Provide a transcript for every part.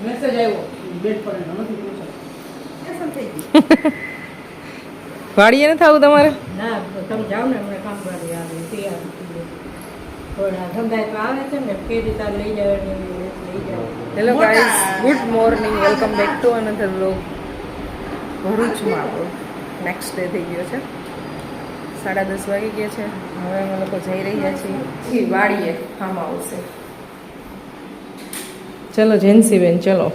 Message આવ્યો bed પર નથી પૂછો કેસન થઈ ગઈ વાડીએ નથી આવું તમારે? ના તમે જાઓ ને હમણાં કામ કરી આવે તૈયાર થોડા ધંધા તો આવે છે ને ફેરી તાર લઈ જાવ લઈ જાવ. Hello guys, good morning, welcome back to another vlog. ભરૂચમાં આપણો નેક્સ્ટ ડે થઈ ગયો છે. 10:30 વાગી ગયા છે. હવે અમે લોકો જઈ રહ્યા છીએ વાડીએ ફાર્મ હાઉસે. ચલો જેન્સીબેન ચલો.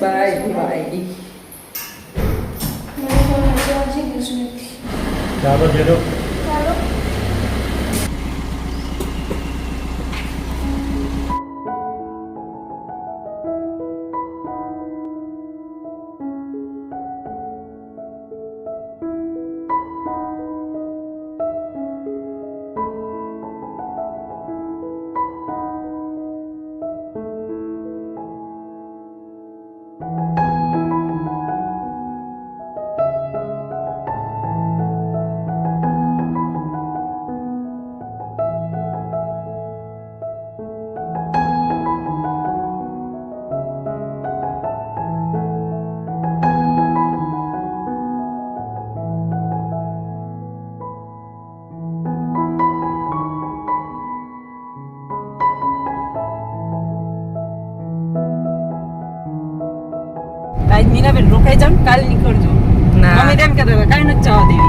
Bye bye. ચાલો ચલો. આજ મીનાબેન રોકાઈ જાવ કાલ નીકળજો. ના મમ્મી તેમ કહેતા હતા કાંઈ નથી જવા દેવી.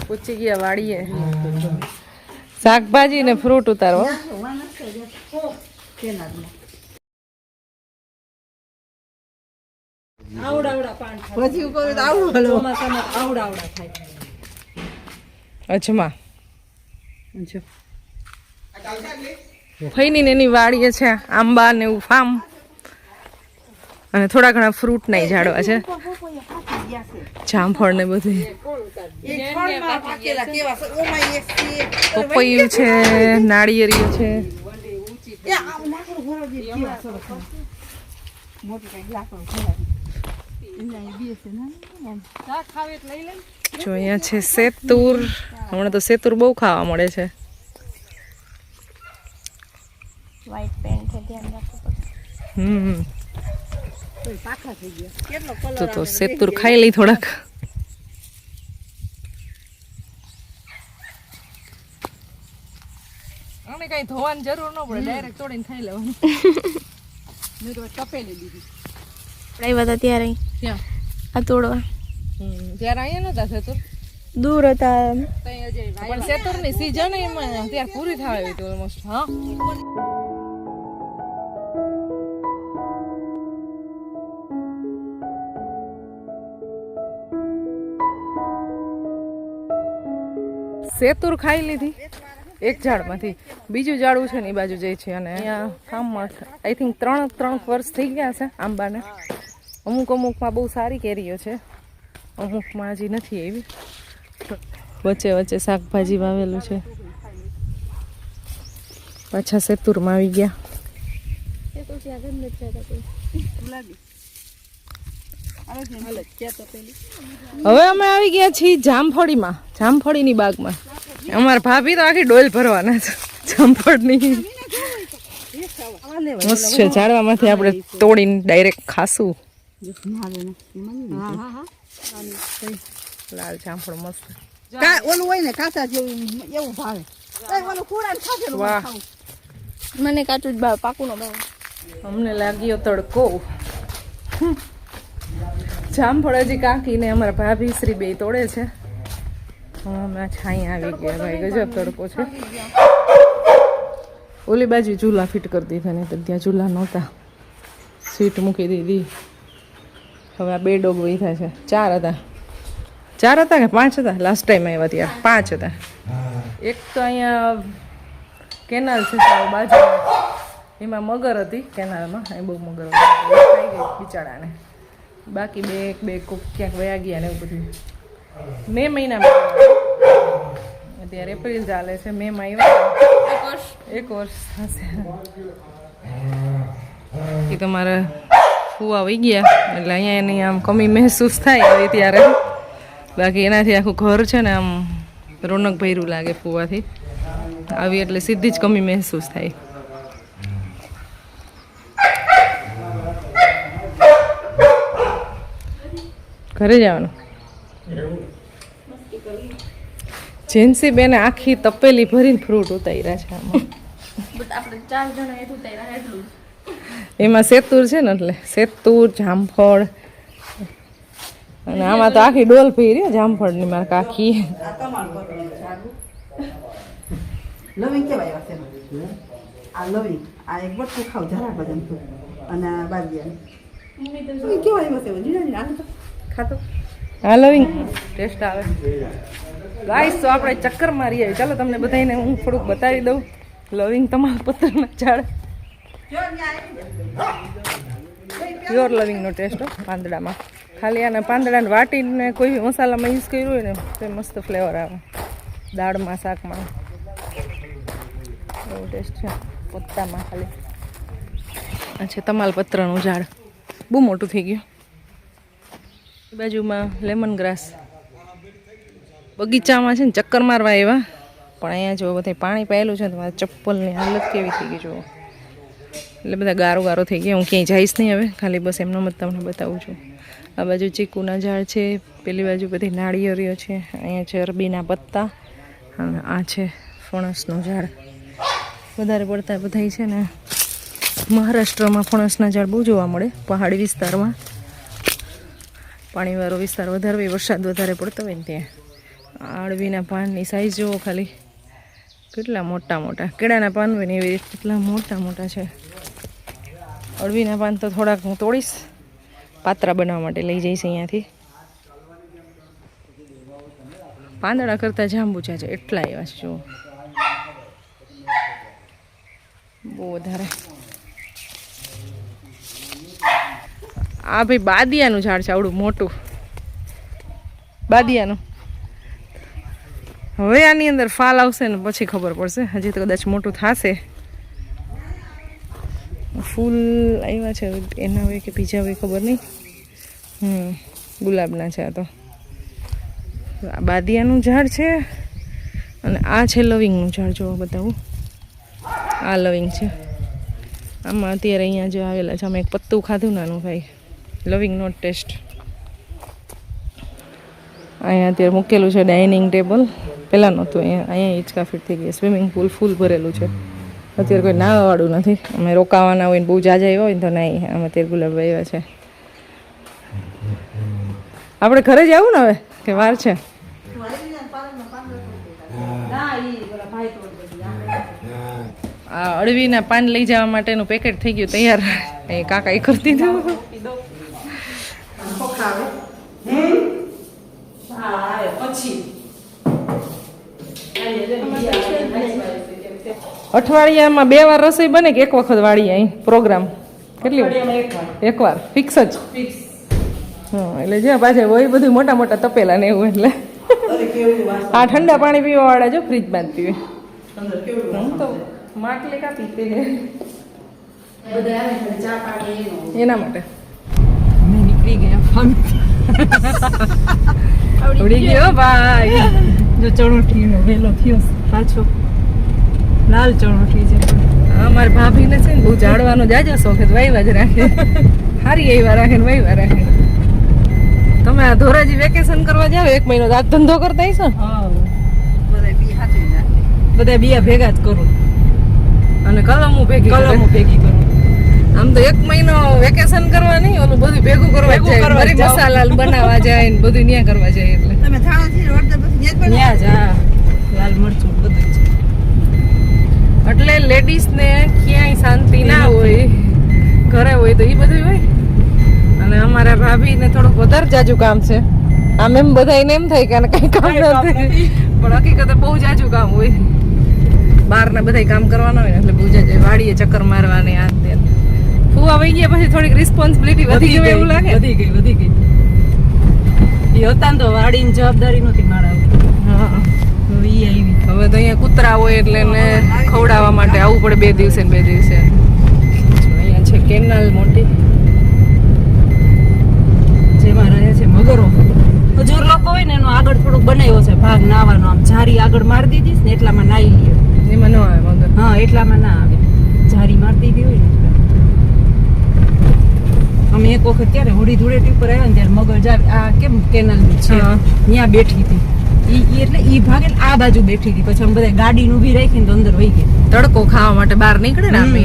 પૂછી ગયા વાડીએ શાકભાજી ને ફ્રૂટ ઉતારો. આવડા પાન પછી ઉપર આવડું ચોમાસામાં આવડા થાય. અજમા ફઈની એની વાડીએ છે આંબા ને એવું ફાર્મ અને થોડા ઘણા ફ્રૂટ ના ઝાડવા છે, જામફળ ને બધું. પપૈયું છે, નાળિયેરીઓ છે. જો અહીંયા છે સેતુર. હમણાં તો સેતુર બહુ ખાવા મળે છે. તો સેતુર ખાઈ લઈ થોડાક. અમે કઈ ધોવાની જરૂર ન પડે, ડાયરેક્ટ તોડીને ખાઈ લેવાનું. મેં તો તપેલી દીધી. આવ્યા હતા ત્યારે ક્યાં? આ તોડવા. ત્યારે અહીંયા નતા સેતુર, દૂર હતા. પણ સેતુર ની સીઝન એમાં ત્યારે પૂરી થવા આવી હતી ઓલમોસ્ટ. હા સેતુર ખાઈ લીધી એક ઝાડમાંથી. બીજું ઝાડવું છે ને એ બાજુ જાય છે. અને અહીંયા ફાર્મમાં આઈ થિંક 3 વર્ષ થઈ ગયા છે આંબાને. અમુકમાં બહુ સારી કેરીઓ છે, અમુકમાં હજી નથી એવી. વચ્ચે વચ્ચે શાકભાજી વાવેલું છે. પાછા સેતુરમાં આવી ગયા. હવે અમે આવી ગયા છીએ જામફળીમાં, જામફળીની બાગમાં. અમારા ભાભી તો આખી ડોલ ભરવાના છે જામફળની. મસ્ત છે, ઝાડવામાંથી આપણે તોડીને ડાયરેક્ટ ખાશું. લાલ જામફળ મસ્ત. ઓલું હોય ને કાચા જેવું એવું ભાવે. ઓલું કુરાન ખાધેલું વાહ, મને કાચું જ ભાવ, પાકું નો ભાવ. અમને લાગ્યો તડકો. જામફળ હજી કાકીને અમારા ભાભી શ્રી બે તોડે છે. હમણાં છાઈ આવી ગયા. ભાઈ ગજબ તડકો છે. ઓલી બાજુ ચૂલા ફિટ કરી દીધા, ને તો ત્યાં ચૂલા નહોતા. સીટ મૂકી દીધી. હવે આ 2 ડોગ વૈધા છે. 4 હતા કે 5 હતા? લાસ્ટ ટાઈમ આવ્યા ત્યારે 5 હતા. એક તો અહીંયા કેનાલ છે બાજુ, એમાં મગર હતી કેનાલમાં. અહીં બહુ મગર હતી, ખાઈ ગઈ બિચારાને. બાકી બે ક્યાંક વયા ગયા ને એવું બધું. મે મહિનામાં, અત્યારે એપ્રિલ ચાલે છે, મેમાં આવ્યા 1 વર્ષ થશે. એ તમારે ફુવા આવી ગયા એટલે અહીંયા એની આમ કમી મહેસૂસ થાય આવી ત્યારે. બાકી એનાથી આખું ઘર છે ને આમ રોનક ભર્યું લાગે ફુવાથી. આવી એટલે સીધી જ કમી મહેસૂસ થાય. ઘરે જવાનું. જેન્સી બેને આખી તપેલી ભરીને ફ્રૂટ ઉતાર્યા છે આમાં. આપણે 4 જણા એટલું તૈયાર એટલું એમાં સેતુર છે ને એટલે સેતુર જામફળ અને આમાં તો આખી ડોલ ભરી જામફળની મારે કાકી. લવિંગ કેવાય છે આ લવિંગ આ એક બટકું ખાવ જરા બદન અને આ બાદિયા કેવાય છે જીણા તો ખાતો. હા લવિંગ ટેસ્ટ આવે. ગાઈસ તો આપણે ચક્કર મારી આવી. ચાલો તમને બધાને હું થોડુંક બતાવી દઉં. લવિંગ તમારા પત્રના ઝાડ પ્યોર લવિંગનો ટેસ્ટ હો પાંદડામાં. ખાલી આને પાંદડાને વાટીને કોઈ બી મસાલામાં યુઝ કર્યું હોય ને તો મસ્ત ફ્લેવર આવે. દાળમાં શાકમાં એવો ટેસ્ટ છે. પત્તામાં ખાલી આ છે તમાલપત્રનું ઝાડ બહુ મોટું થઈ ગયું. બાજુમાં લેમન ગ્રાસ. બગીચામાં છે ને ચક્કર મારવા એવા પણ અહીંયા જો બધે પાણી પાયેલું છે તમારા ચપ્પલની હાલત કેવી થઈ ગઈ જુઓ. એટલે બધા ગારો ગારો થઈ ગયા. હું ક્યાંય જઈશ નહીં હવે, ખાલી બસ એમનો મત તમને બતાવું છું. આ બાજુ ચીકુના ઝાડ છે, પેલી બાજુ બધી નાળિયેરીઓ છે, અહીંયા છે અરબીના પત્તા અને આ છે ફણસનું ઝાડ. વધારે પડતા બધા છે ને મહારાષ્ટ્રમાં ફણસના ઝાડ બહુ જોવા મળે. પહાડી વિસ્તારમાં પાણીવાળો વિસ્તાર વધારે હોય, વરસાદ વધારે પડતો હોય ને ત્યાં. અળવીના પાનની સાઈઝ જુઓ ખાલી કેટલા મોટા મોટા. કેળાના પાન હોય ને એવી રીતે કેટલા મોટા મોટા છે. અળવીના પાન તો થોડાક હું તોડીશ, પાત્રા બનાવવા માટે લઈ જઈશ અહીંયાથી. પાંદડા કરતાં જાંબુચા છે એટલા એવા છે જુઓ, બહુ વધારે. આ ભાઈ બાદિયાનું ઝાડ છે આવડું મોટું, બાદિયાનું. હવે આની અંદર ફાલ આવશે ને પછી ખબર પડશે, હજી તો કદાચ મોટું થશે. ફૂલ આવ્યા છે એના હોય કે બીજા હોય ખબર નહીં. ગુલાબના છે આ તો. આ બાદિયાનું ઝાડ છે અને આ છે લવિંગનું ઝાડ. જો બતાવું, આ લવિંગ છે. આમાં અત્યારે અહીંયા જો આવેલા છે, અમે એક પત્તું ખાધું નાનું ભાઈ, લવિંગનો ટેસ્ટ. અહીંયા અત્યારે મૂકેલું છે ડાઇનિંગ ટેબલ. પહેલાં નહોતું, અહીંયા હિંચકા ફિટ થઈ ગયા. સ્વિમિંગ પુલ ફૂલ ભરેલું છે. અત્યારે કોઈ નાવાવાળું નથી. અમે રોકાવાના હોય ને બહુ જાજા આવ્યા હોય ને તો નહીં. અમે અત્યારે ગુલાબ આવ્યા છે. આપણે ઘરે જ આવું ને હવે કે વાર છે? આ અળવીના પાન લઈ જવા માટેનું પેકેટ થઈ ગયું તૈયાર. એ કાકા એ કરતી દીધું. અઠવાડિયામાં 2 વાર રસોઈ બને કે એક વખત વાળી અહીં પ્રોગ્રામ? કેટલી વાર? એક વાર ફિક્સ જ. હા, એટલે જો પાછળ હોય બધું મોટા મોટા તપેલા ને એવું. એટલે આ ઠંડા પાણી પીવા વાળા જો ફ્રીજમાં જ પીવે. હું તો માટલી કાપી તે એના માટે નીકળી ગયા. આવડી ગયો ભાઈ. જો ચણોઠીનો વેલો થયો પાછો, લાલ ચણોઠી છે. અમારી ભાભીને છે ને બહુ ઝાડવાનો જાજો શોખ, વાયવા જ રાખે. સારી એવા રાખે ને વાયવા રાખે. તમે આ ધોરાજી વેકેશન કરવા જાવ 1 મહિનો આ ધંધો કરતા હશો? બધા બિયા ભેગા જ કરું અને કલમો ભેગી કરું. આમ તો 1 મહિનો વેકેશન કરવા નહીં, ઓલું બધું ભેગું કરવા જાય. મરી મસાલા બનાવવા જાય ને બધું ન્યા કરવા જાય. એટલે તમે ન્યા જ. હા, લાલ મરચું બધું છે. એટલે લેડીઝ ને ક્યાંય શાંતિ ના હોય, ઘરે હોય તો એ બધું હોય. અને અમારા ભાભી ને થોડુંક વધારે જાજુ કામ છે. આમ એમ બધાને એમ થાય કે કઈ કામ નથી, પણ હકીકતે બહુ જાજુ કામ હોય. બહાર ને બધા કામ કરવાના હોય ને એટલે બહુ જાજુ. વાડીએ ચક્કર મારવાની આ તે. ફુવા વહી ગયા પછી થોડીક રિસ્પોન્સિબિલિટી વધી ગઈ એવું લાગે. વધી ગઈ. એ હતા તો વાડીની જવાબદારી નહોતી મારા. હા, ઈ આવી. હવે તો અહીંયા કૂતરા હોય એટલે એને ખવડાવવા માટે આવવું પડે 2 દિવસે ને 2 દિવસે. અહીંયા છે કેનાલ મોટી જેમાં રહે છે મગરો. હજુર લોકો હોય ને એનો આગળ થોડુંક બનાવ્યો છે ભાગ નાવાનો, આમ જારી આગળ મારી દીધી ને એટલામાં નાઈ લ્યો. એમાં ન આવે મગર. હા, એટલામાં ના આવે, જારી મારી દીધી હોય ને એટલે. અમે એક વખત ત્યારે હોળી ધૂળેટી ઉપર આવ્યા ને ત્યારે મગર જાવી આ કેમ કેનાલ છે હા. ત્યાં બેઠી હતી. ઈ એટલે ઈ ભાગે ને આ બાજુ બેઠી હતી. પછી અમે બધા ગાડીને ઊભી રાખીને તો અંદર વહી ગઈ. તડકો ખાવા માટે બહાર નીકળે ને આમે.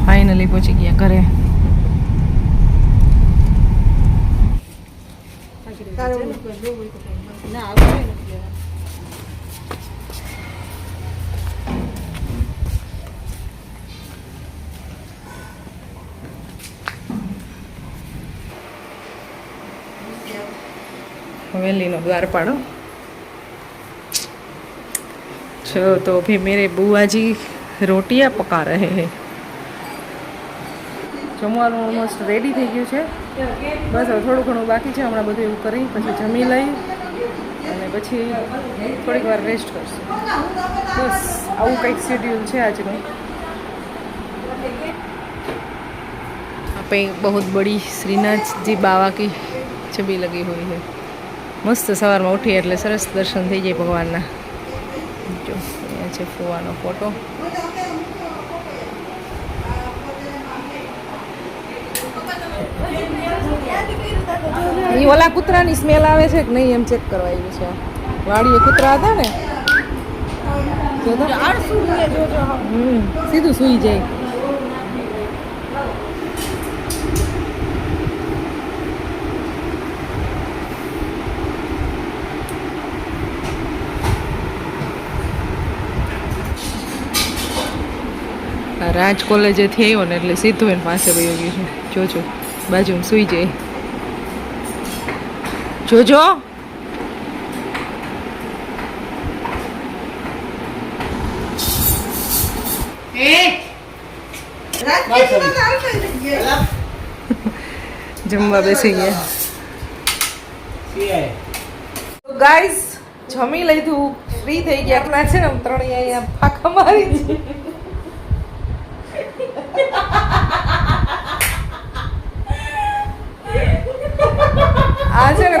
ફાઇનલી પહોંચી ગયા ઘરે. हवेली द्वार पाड़ो छो तो अभी मेरे बुआ जी रोटियां पका रहे हैं. જમવાનું ઓલમોસ્ટ રેડી થઈ ગયું છે. બસ હવે થોડું ઘણું બાકી છે. હમણાં બધું એવું કરી પછી જમી લઈ અને પછી થોડીક વાર રેસ્ટ કરશું. બસ આવું કંઈક શેડ્યુલ છે આજનું. पे बहुत बड़ी श्रीनाथ जी बाबा की छवि लगी हुई है. मस्त सवाરમાં ઉઠી એટલે સરસ દર્શન થઈ જાય ભગવાનના. જો અહીંયા છે ફુવાનો ફોટો. એ ઓલા કૂતરાની સ્મેલ આવે છે કે નહીં એમ ચેક કરવા આવ્યું છે. વાડીએ કૂતરા હતા ને સીધું સૂઈ જાય. રાજ કોલેજેથી આવ્યો ને એટલે સીધું એને પાસે વહી ગયું છે. જોજો બાજુમાં સૂઈ જાય. જોજો જમવા બેસી ગયા. ગાઈસ જમી લીધું, ફ્રી થઈ ગયા. ના છે ને ત્રણેય અહીંયા ફાંકા મારી છે. આ છે ને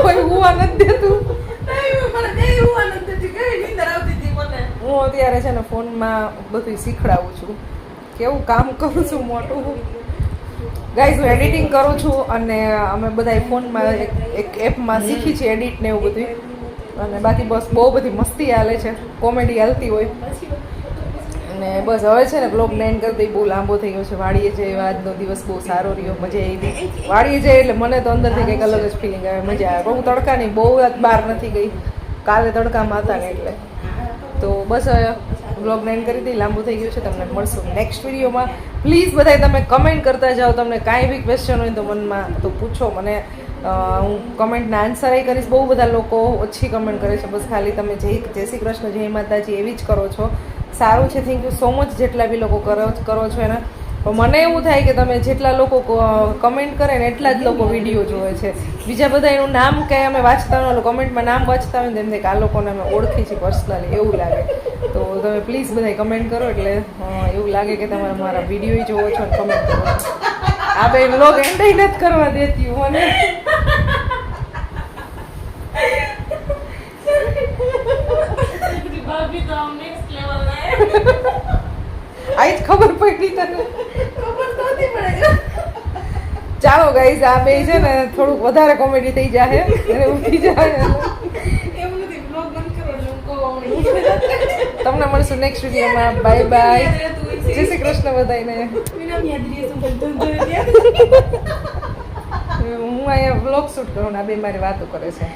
કોઈ હુવા નથી દેતું. હું અત્યારે છે ને ફોનમાં બધું શીખડાવું છું, કેવું કામ કરું છું મોટું. ગાઈઝ હું એડિટિંગ કરું છું અને અમે બધા ફોનમાં એક એપમાં શીખી છે એડિટ ને એવું બધું. અને બાકી બસ બહુ બધી મસ્તી હાલે છે, કોમેડી હાલતી હોય. અને બસ હવે છે ને બ્લોગ એન્ડ કરી દઈ. બહુ લાંબો થઈ ગયો છે. વાડીએ જઈએ આજનો દિવસ બહુ સારો રહ્યો, મજા આવી. વાડીએ જઈએ એટલે મને તો અંદરથી કંઈક અલગ જ ફિલિંગ આવે, મજા આવે. બહુ તડકા નહીં, બહુ બહાર નથી ગઈ, કાલે તડકામાં હતા ને એટલે. તો બસ હવે બ્લોગ એન્ડ કરી દઈ. લાંબુ થઈ ગયું છે. તમને મળશું નેક્સ્ટ વિડીયોમાં. પ્લીઝ બધા તમે કમેન્ટ કરતા જાઓ. તમને કાંઈ બી ક્વેશ્ચન હોય તો મનમાં તો પૂછો મને. હું કમેન્ટના આન્સર એ કરીશ. બહુ બધા લોકો ઓછી કમેન્ટ કરે છે. બસ ખાલી તમે જય શ્રી કૃષ્ણ, જય માતાજી એવી જ કરો છો. સારું છે, થેન્ક યુ સો મચ જેટલા બી લોકો કરો છો એના. પણ મને એવું થાય કે તમે જેટલા લોકો કમેન્ટ કરે ને એટલા જ લોકો વિડીયો જોવે છે. બીજા બધા એનું નામ કંઈ અમે વાંચતા હોય, કમેન્ટમાં નામ વાંચતા હોય ને તેમ કે આ લોકોને અમે ઓળખી છીએ પર્સનલી એવું લાગે. તો તમે પ્લીઝ બધા કમેન્ટ કરો એટલે એવું લાગે કે તમે મારા વિડીયો જોવો છો અને કમેન્ટ કરો છો. આ બે વ્લોગ એન્ડ નથી કરવા દેતી મને. આજ ખબર પડી તને? ચાલો ગાઈઝ આ બે છે ને થોડુંક વધારે કોમેડી થઈ જાય અને ઉઠી જાય. તમને મળશું નેક્સ્ટ વિડીયોમાં. બાય બાય, જય શ્રી કૃષ્ણ બધાને. હું અહીંયા વ્લોગ શૂટ કરું ને આ બે મારી વાતો કરે છે.